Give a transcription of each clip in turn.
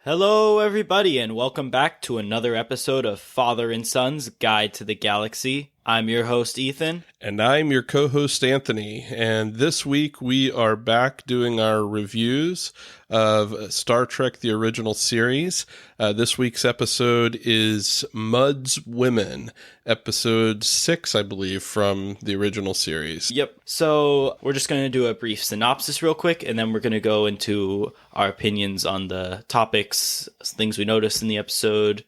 Hello, everybody, and welcome back to another episode of Father and Son's Guide to the Galaxy. I'm your host, Ethan. And I'm your co-host, Anthony. And this week we are back doing our reviews of Star Trek, the original series. This week's episode is Mudd's Women, episode 6, I believe, from the original series. Yep. So we're just going to do a brief synopsis real quick, and then we're going to go into our opinions on the topics, things we noticed in the episode,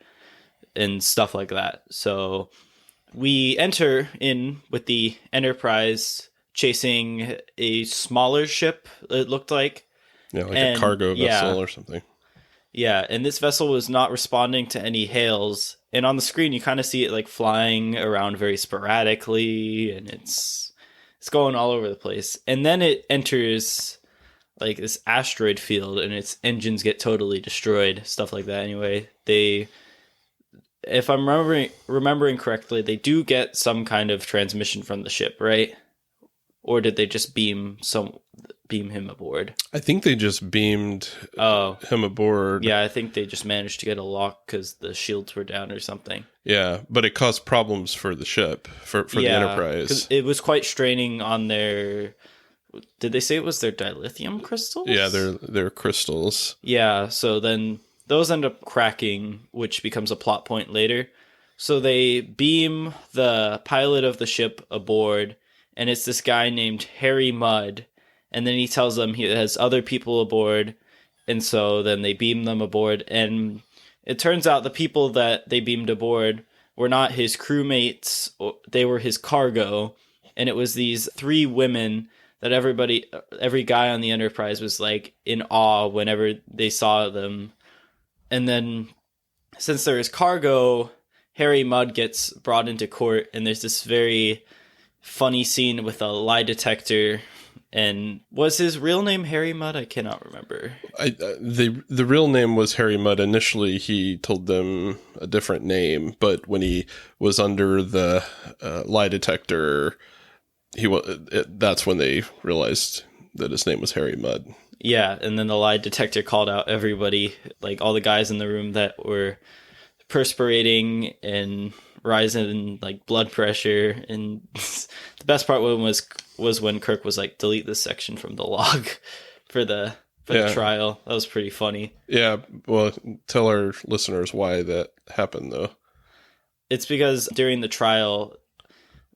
and stuff like that. So we enter in with the Enterprise chasing a smaller ship, it looked like. Yeah, like a cargo vessel or something. Yeah, and this vessel was not responding to any hails. And on the screen, you kind of see it like flying around very sporadically, and it's going all over the place. And then it enters like this asteroid field, and its engines get totally destroyed, stuff like that. Anyway, if I'm remembering correctly, they do get some kind of transmission from the ship, right? Or did they just beam him aboard? I think they just beamed him aboard. Yeah, I think they just managed to get a lock because the shields were down or something. Yeah, but it caused problems for the ship, for the Enterprise. 'Cause it was quite straining on their... Did they say it was their dilithium crystals? Yeah, they're crystals. Yeah, so then those end up cracking, which becomes a plot point later. So they beam the pilot of the ship aboard, and it's this guy named Harry Mudd. And then he tells them he has other people aboard, and so then they beam them aboard. And it turns out the people that they beamed aboard were not his crewmates, they were his cargo. And it was these 3 women that every guy on the Enterprise was like in awe whenever they saw them. And then, since there is cargo, Harry Mudd gets brought into court, and there's this very funny scene with a lie detector. And was his real name Harry Mudd? I cannot remember. The real name was Harry Mudd. Initially, he told them a different name, but when he was under the lie detector, that's when they realized that his name was Harry Mudd. Yeah, and then the lie detector called out everybody, like all the guys in the room that were perspirating and rising in like blood pressure. And the best part was when Kirk was like, delete this section from the log for the trial. That was pretty funny. Yeah, well, tell our listeners why that happened, though. It's because during the trial,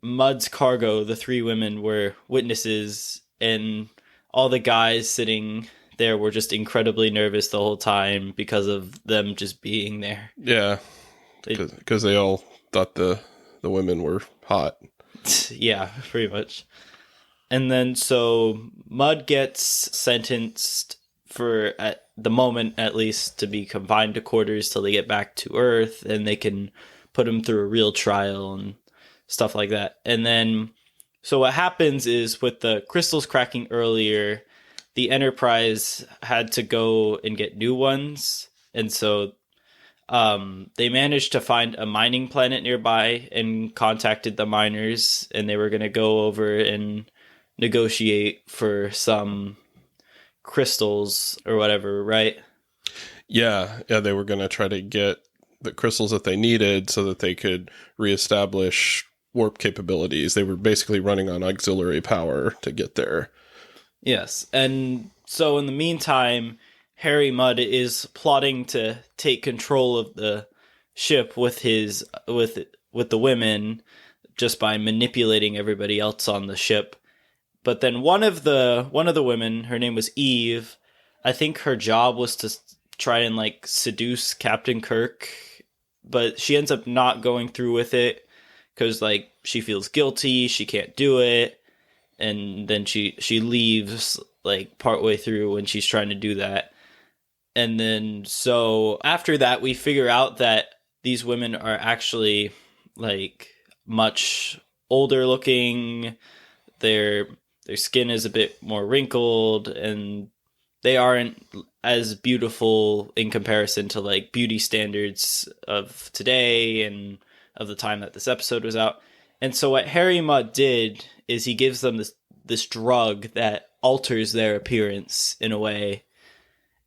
Mudd's cargo, the 3 women, were witnesses, and all the guys sitting there were just incredibly nervous the whole time because of them just being there. Yeah, because they all thought the women were hot. Yeah, pretty much. And then so Mudd gets sentenced for, at the moment at least, to be confined to quarters till they get back to Earth, and they can put him through a real trial and stuff like that. And then, so what happens is, with the crystals cracking earlier, the Enterprise had to go and get new ones. And so they managed to find a mining planet nearby and contacted the miners, and they were going to go over and negotiate for some crystals or whatever, right? Yeah, they were going to try to get the crystals that they needed so that they could reestablish warp capabilities. They were basically running on auxiliary power to get there. Yes, and so in the meantime, Harry Mudd is plotting to take control of the ship with the women, just by manipulating everybody else on the ship. But then one of the women, her name was Eve. I think her job was to try and like seduce Captain Kirk, but she ends up not going through with it because like she feels guilty, she can't do it, and then she leaves like partway through when she's trying to do that. And then so after that, we figure out that these women are actually like much older looking. Their skin is a bit more wrinkled, and they aren't as beautiful in comparison to like beauty standards of today and of the time that this episode was out. And so what Harry Mudd did is he gives them this drug that alters their appearance in a way.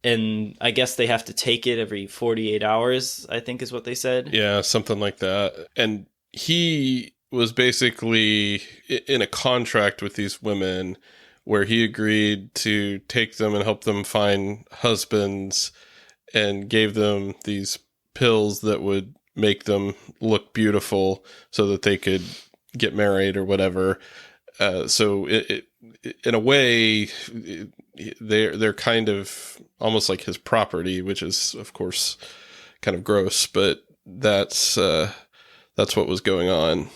and I guess they have to take it every 48 hours, I think is what they said. Yeah, something like that. And he was basically in a contract with these women where he agreed to take them and help them find husbands and gave them these pills that would make them look beautiful so that they could get married or whatever. So in a way, they're kind of almost like his property, which is, of course, kind of gross, but that's what was going on.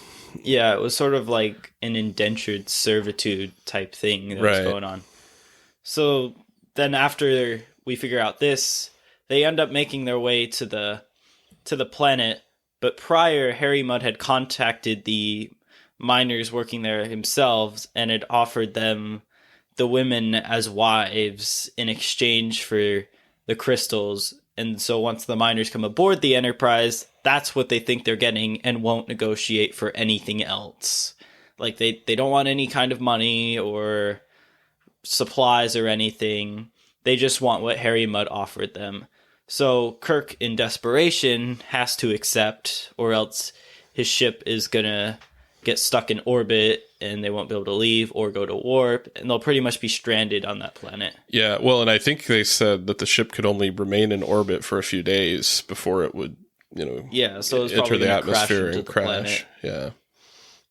Yeah, it was sort of like an indentured servitude type thing that was going on. So then after we figure out this, they end up making their way to the planet. But prior, Harry Mudd had contacted the miners working there himself and had offered them the women as wives in exchange for the crystals. And so once the miners come aboard the Enterprise, that's what they think they're getting and won't negotiate for anything else. Like they don't want any kind of money or supplies or anything. They just want what Harry Mudd offered them. So Kirk, in desperation, has to accept, or else his ship is going to get stuck in orbit and they won't be able to leave or go to warp, and they'll pretty much be stranded on that planet. Yeah, well, and I think they said that the ship could only remain in orbit for a few days before it would, so it's enter the atmosphere and crash. Yeah.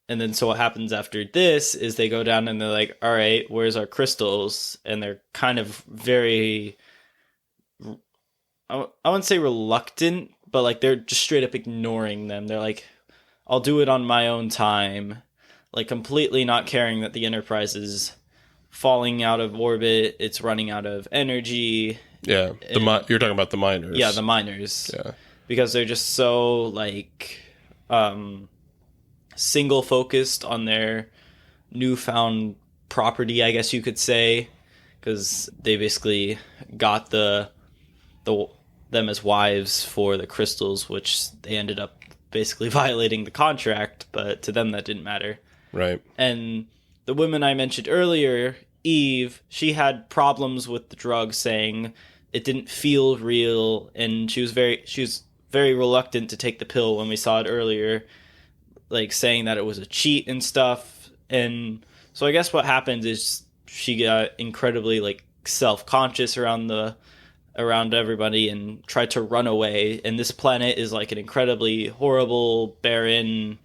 And then so what happens after this is they go down and they're like, all right, where's our crystals? And they're kind of very, I wouldn't say reluctant, but like they're just straight up ignoring them. They're like, I'll do it on my own time. Like completely not caring that the Enterprise is falling out of orbit. It's running out of energy. Yeah. You're talking about the miners. Yeah, the miners. Yeah. Because they're just so like single focused on their newfound property, I guess you could say, because they basically got them as wives for the crystals, which they ended up basically violating the contract, but to them that didn't matter. Right. And the woman I mentioned earlier, Eve, she had problems with the drug, saying it didn't feel real, and she was very reluctant to take the pill when we saw it earlier, like saying that it was a cheat and stuff. And so I guess what happened is she got incredibly like self-conscious around everybody and tried to run away. And this planet is like an incredibly horrible, barren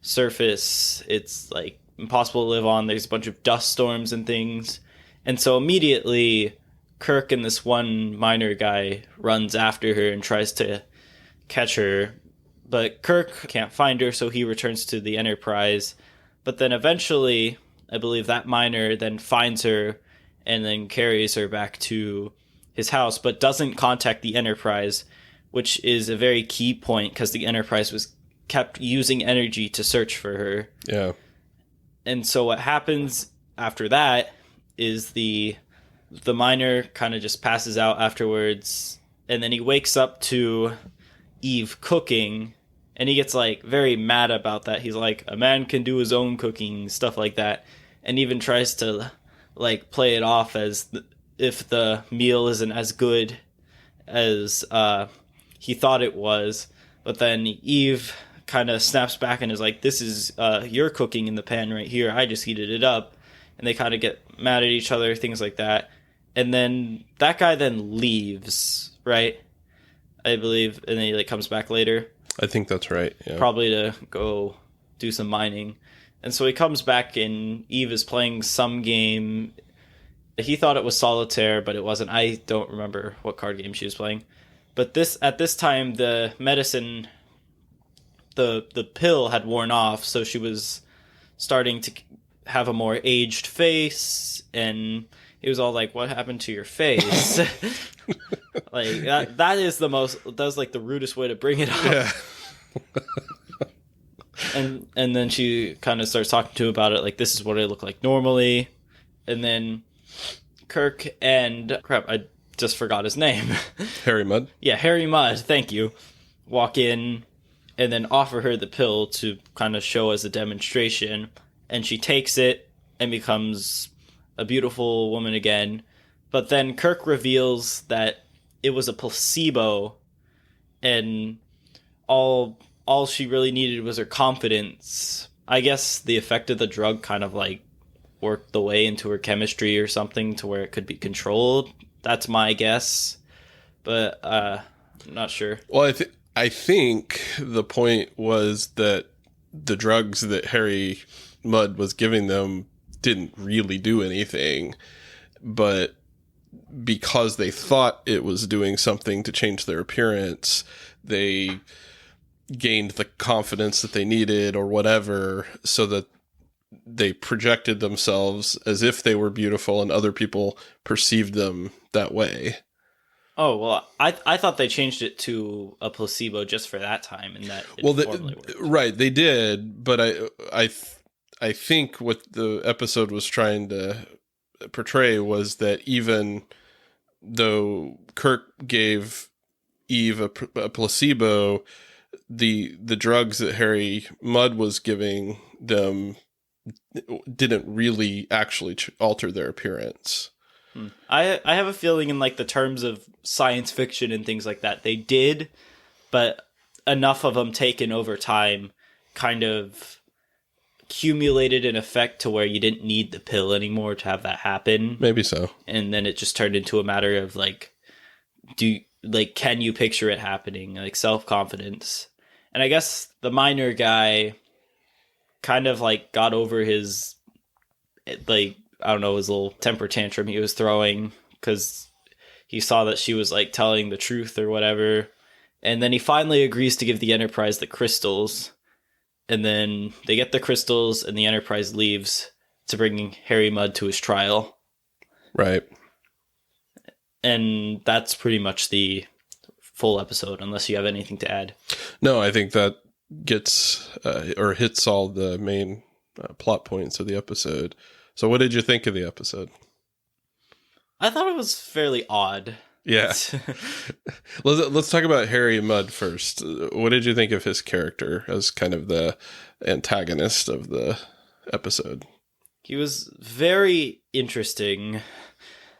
surface. It's like impossible to live on. There's a bunch of dust storms and things. And so immediately Kirk and this one miner guy runs after her and tries to catch her. But Kirk can't find her, so he returns to the Enterprise. But then eventually, I believe that miner then finds her and then carries her back to his house, but doesn't contact the Enterprise, which is a very key point because the Enterprise was kept using energy to search for her. Yeah. And so what happens after that is the miner kind of just passes out afterwards, and then he wakes up to Eve cooking, and he gets like very mad about that. He's like, a man can do his own cooking, stuff like that, and even tries to like play it off as if the meal isn't as good as he thought it was. But then Eve kind of snaps back and is like, this is your cooking in the pan right here, I just heated it up. And they kind of get mad at each other, things like that. And then that guy then leaves, right? I believe, and then he like comes back later. I think that's right. Yeah. Probably to go do some mining. And so he comes back and Eve is playing some game. He thought it was solitaire, but it wasn't. I don't remember what card game she was playing. But at this time, the medicine, the pill had worn off, so she was starting to have a more aged face, and he was all like, "What happened to your face?" Like that's like the rudest way to bring it up. Yeah. And then she kind of starts talking to him about it, like, this is what I look like normally. And then Kirk and I just forgot his name. Harry Mudd. Yeah, Harry Mudd, thank you. Walk in and then offer her the pill to kind of show as a demonstration, and she takes it and becomes a beautiful woman again. But then Kirk reveals that it was a placebo, and all she really needed was her confidence. I guess the effect of the drug kind of like worked the way into her chemistry or something to where it could be controlled. That's my guess, but I'm not sure. Well, I think the point was that the drugs that Harry Mudd was giving them didn't really do anything, but because they thought it was doing something to change their appearance, they gained the confidence that they needed or whatever, so that they projected themselves as if they were beautiful and other people perceived them that way. Oh, well, I thought they changed it to a placebo just for that time, and that it formally worked. Right, they did, but I think what the episode was trying to portray was that even though Kirk gave Eve a placebo, the drugs that Harry Mudd was giving them didn't really actually alter their appearance. I have a feeling in like the terms of science fiction and things like that, they did, but enough of them taken over time kind of accumulated an effect to where you didn't need the pill anymore to have that happen. Maybe so. And then it just turned into a matter of like, can you picture it happening? Like self-confidence. And I guess the minor guy kind of like got over his, like, I don't know, his little temper tantrum he was throwing because he saw that she was like telling the truth or whatever. And then he finally agrees to give the Enterprise the crystals. And then they get the crystals and the Enterprise leaves to bring Harry Mudd to his trial. Right. And that's pretty much the full episode, unless you have anything to add. No, I think that gets or hits all the main plot points of the episode. So what did you think of the episode? I thought it was fairly odd. Yeah. Let's talk about Harry Mudd first. What did you think of his character as kind of the antagonist of the episode? He was very interesting.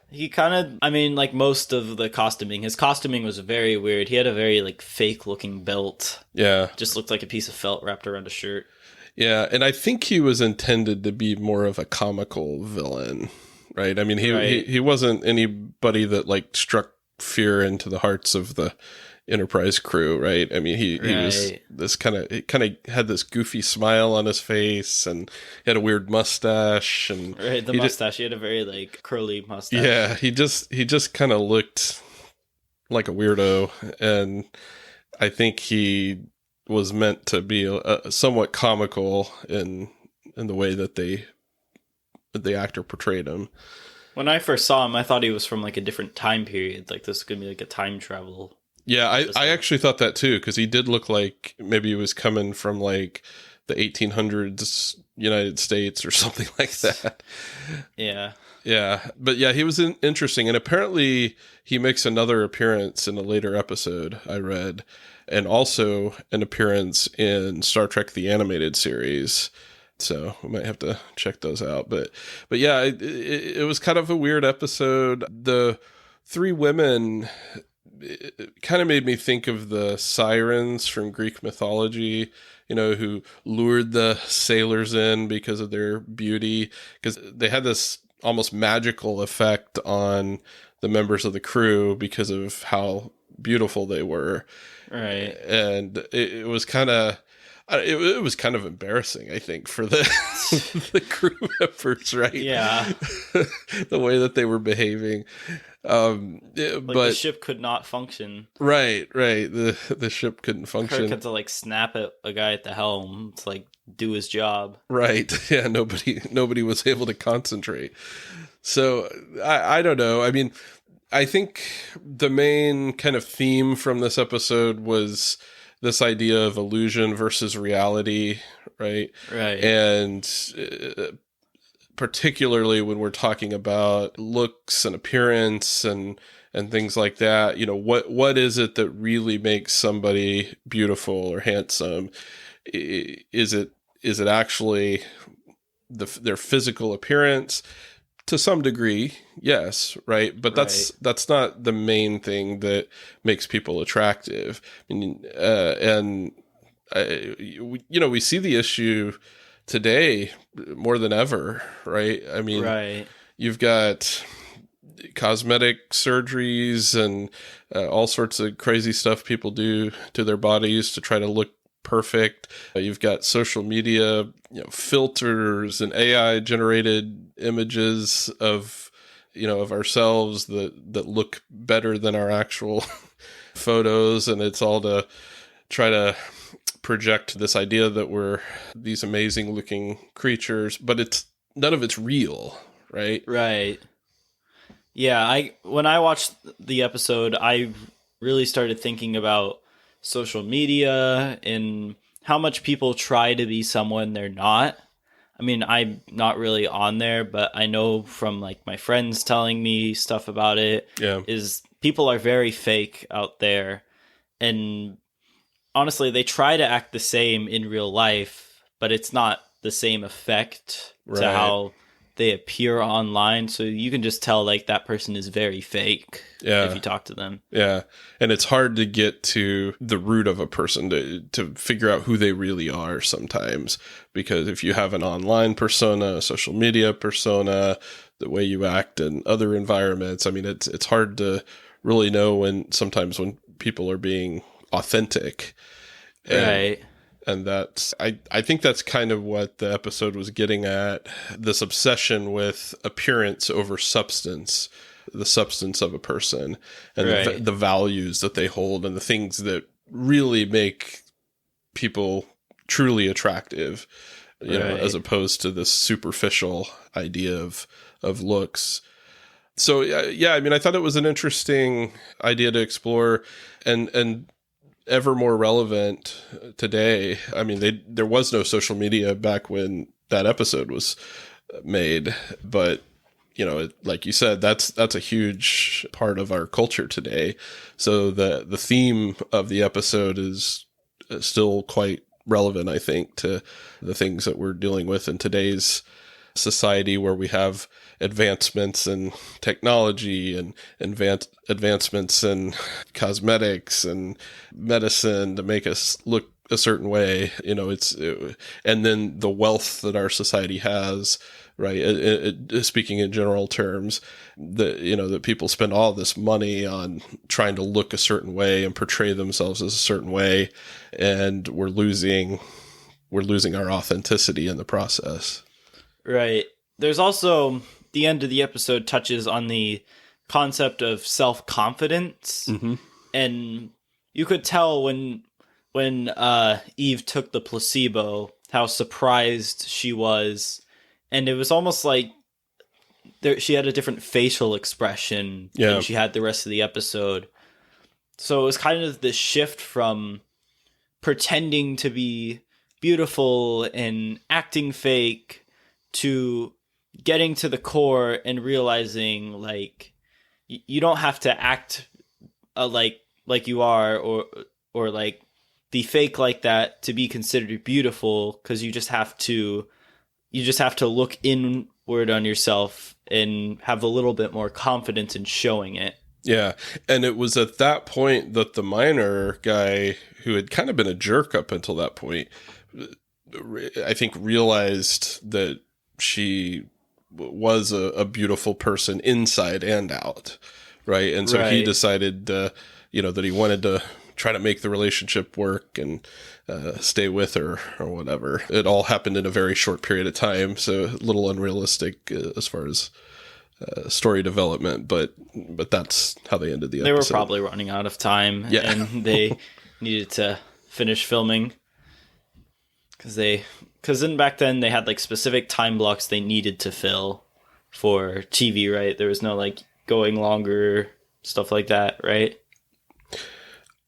He kind of, I mean, like most of the costuming, his costuming was very weird. He had a very like fake looking belt. Yeah. Just looked like a piece of felt wrapped around a shirt. Yeah, and I think he was intended to be more of a comical villain, right? I mean, he wasn't anybody that like struck fear into the hearts of the Enterprise crew, right? I mean, he was this kind of had this goofy smile on his face, and he had a weird mustache, and the mustache. He had a very like curly mustache. Yeah, he just kind of looked like a weirdo, and I think he was meant to be somewhat comical in the way that the actor portrayed him. When I first saw him, I thought he was from like a different time period. Like this is gonna be like a time travel. Yeah, I actually thought that too, because he did look like maybe he was coming from like the 1800s United States or something like that. Yeah. Yeah, but yeah, he was interesting, and apparently he makes another appearance in a later episode, I read, and also an appearance in Star Trek the Animated Series. So we might have to check those out. But yeah, it was kind of a weird episode. The three women, it kind of made me think of the sirens from Greek mythology, you know, who lured the sailors in because of their beauty, because they had this almost magical effect on the members of the crew because of how beautiful they were. Right. And it was kind of, it was kind of embarrassing, I think, for the the crew members, right? Yeah. The way that they were behaving. But the ship could not function. Right. The ship couldn't function. Kirk had to like snap at a guy at the helm to like do his job. Right. Yeah. Nobody was able to concentrate. So I don't know. I mean, I think the main kind of theme from this episode was this idea of illusion versus reality, right? Right. And particularly when we're talking about looks and appearance and things like that, you know, what is it that really makes somebody beautiful or handsome? Is it actually their physical appearance? To some degree, yes, right? But Right. that's not the main thing that makes people attractive. I mean, and we see the issue today more than ever, right? I mean, Right. you've got cosmetic surgeries and all sorts of crazy stuff people do to their bodies to try to look perfect. You've got social media, filters and AI generated images of of ourselves that look better than our actual photos, and it's all to try to project this idea that we're these amazing looking creatures, but it's none of it's real, right? Right. Yeah, I when I watched the episode, I really started thinking about social media and how much people try to be someone they're not. I mean, I'm not really on there, but I know from like my friends telling me stuff about it Yeah. is people are very fake out there. And honestly, they try to act the same in real life, but it's not the same effect to Right. how they appear online. So you can just tell like that person is very fake if Yeah. you talk to them. Yeah. And it's hard to get to the root of a person to figure out who they really are sometimes. Because if you have an online persona, a social media persona, the way you act in other environments, I mean, it's hard to really know when people are being authentic. And Right. and that's I think that's kind of what the episode was getting at, this obsession with appearance over substance, the substance of a person, and Right. the values that they hold and the things that really make people truly attractive, as Right. opposed to this superficial idea of looks. So yeah, I mean, I thought it was an interesting idea to explore, and ever more relevant today. I mean, there was no social media back when that episode was made, but like you said, that's a huge part of our culture today. So the theme of the episode is still quite relevant, I think, to the things that we're dealing with in today's society, where we have advancements in technology and advancements in cosmetics and medicine to make us look a certain way. And then the wealth that our society has, right? Speaking in general terms, that people spend all this money on trying to look a certain way and portray themselves as a certain way, and we're losing our authenticity in the process. Right. There's also the end of the episode touches on the concept of self-confidence. Mm-hmm. And you could tell when Eve took the placebo how surprised she was, and it was almost like she had a different facial expression than she had the rest of the episode. So it was kind of this shift from pretending to be beautiful and acting fake to getting to the core and realizing like you don't have to act like you are or like be fake like that to be considered beautiful, because you just have to look inward on yourself and have a little bit more confidence in showing it. Yeah. And it was at that point that the miner guy, who had kind of been a jerk up until that point, I think realized that she was a beautiful person inside and out. Right. And so he decided, that he wanted to try to make the relationship work and stay with her or whatever. It all happened in a very short period of time. So a little unrealistic as far as story development, but that's how they ended the episode. They were probably running out of time, and they needed to finish filming because then back then they had like specific time blocks they needed to fill for TV, right? There was no like going longer, stuff like that, right?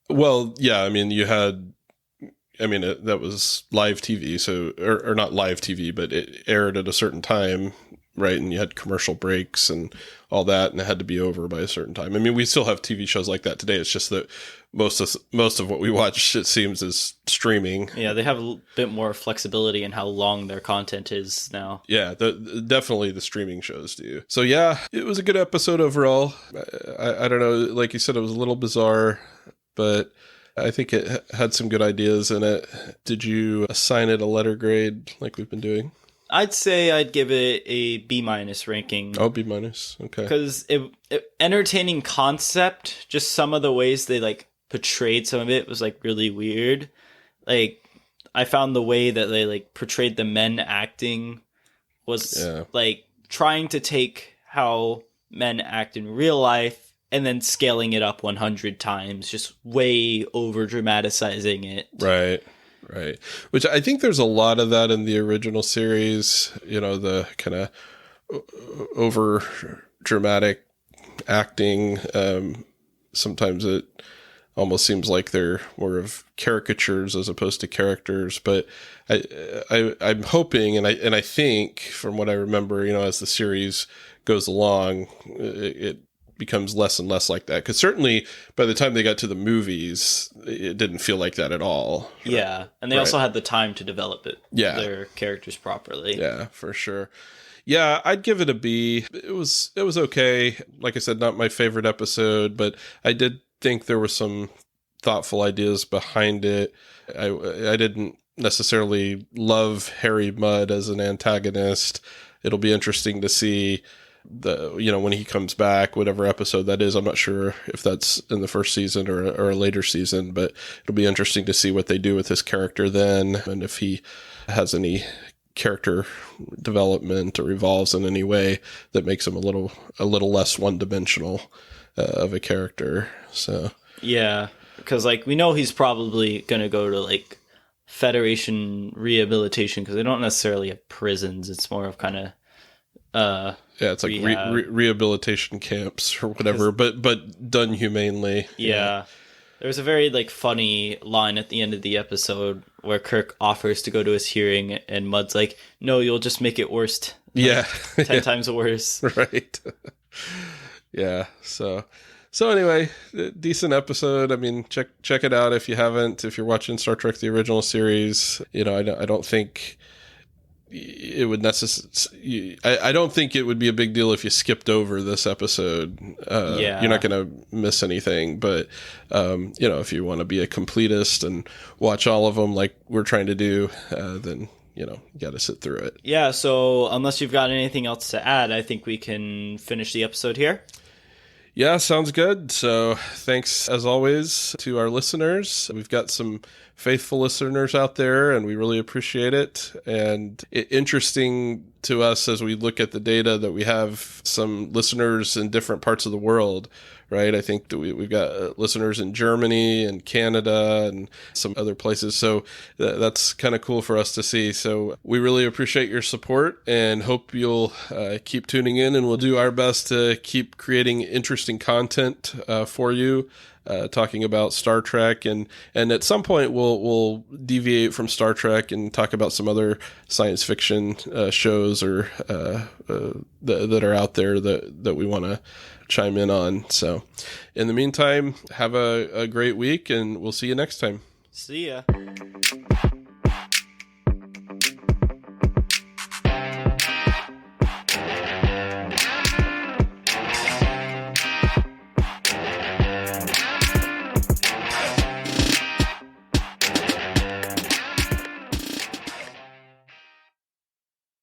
Well, yeah, I mean, that was live TV, so or not live TV, but it aired at a certain time right? And you had commercial breaks and all that, and it had to be over by a certain time. I mean, we still have TV shows like that today. It's just that most of what we watch, it seems, is streaming. Yeah, they have a bit more flexibility in how long their content is now. Yeah, definitely the streaming shows do. So yeah, it was a good episode overall. I don't know, like you said, it was a little bizarre, but I think it had some good ideas in it. Did you assign it a letter grade like we've been doing? I'd say I'd give it a B- ranking. Oh, B-. Okay. Because entertaining concept, just some of the ways they like portrayed some of it was like really weird. Like I found the way that they like portrayed the men acting was like trying to take how men act in real life and then scaling it up 100 times, just way over dramatizing it. Right. Which I think there's a lot of that in the original series, the kind of over dramatic acting. Sometimes it almost seems like they're more of caricatures as opposed to characters. But I'm hoping, and I think from what I remember, as the series goes along, it becomes less and less like that. Because certainly by the time they got to the movies, it didn't feel like that at all. Yeah, and they also had the time to develop their characters properly. Yeah, for sure. Yeah, I'd give it a B. It was okay. Like I said, not my favorite episode, but I did think there were some thoughtful ideas behind it. I didn't necessarily love Harry Mudd as an antagonist. It'll be interesting to see when he comes back, whatever episode that is. I'm not sure if that's in the first season or a later season, but it'll be interesting to see what they do with his character then, and if he has any character development or evolves in any way that makes him a little less one-dimensional of a character. So yeah, because like we know he's probably gonna go to like Federation rehabilitation, because they don't necessarily have prisons. It's more of kind of it's like rehabilitation camps or whatever, but done humanely. Yeah. There was a very like funny line at the end of the episode where Kirk offers to go to his hearing, and Mudd's like, "No, you'll just make it worse." Yeah, 10 times worse. Right. Yeah. So anyway, decent episode. I mean, check it out if you haven't. If you're watching Star Trek: The Original Series, I don't think it would I don't think it would be a big deal if you skipped over this episode. You're not going to miss anything, but if you want to be a completist and watch all of them like we're trying to do, then you got to sit through it. Yeah, so unless you've got anything else to add, I think we can finish the episode here. Yeah, sounds good. So thanks, as always, to our listeners. We've got some faithful listeners out there, and we really appreciate it. And interesting to us as we look at the data that we have some listeners in different parts of the world, right? I think that we've got listeners in Germany and Canada and some other places. So that's kind of cool for us to see. So we really appreciate your support and hope you'll keep tuning in, and we'll do our best to keep creating interesting content for you. Talking about Star Trek, and at some point we'll deviate from Star Trek and talk about some other science fiction shows or that are out there that we want to chime in on. So in the meantime, have a great week, and we'll see you next time. See ya.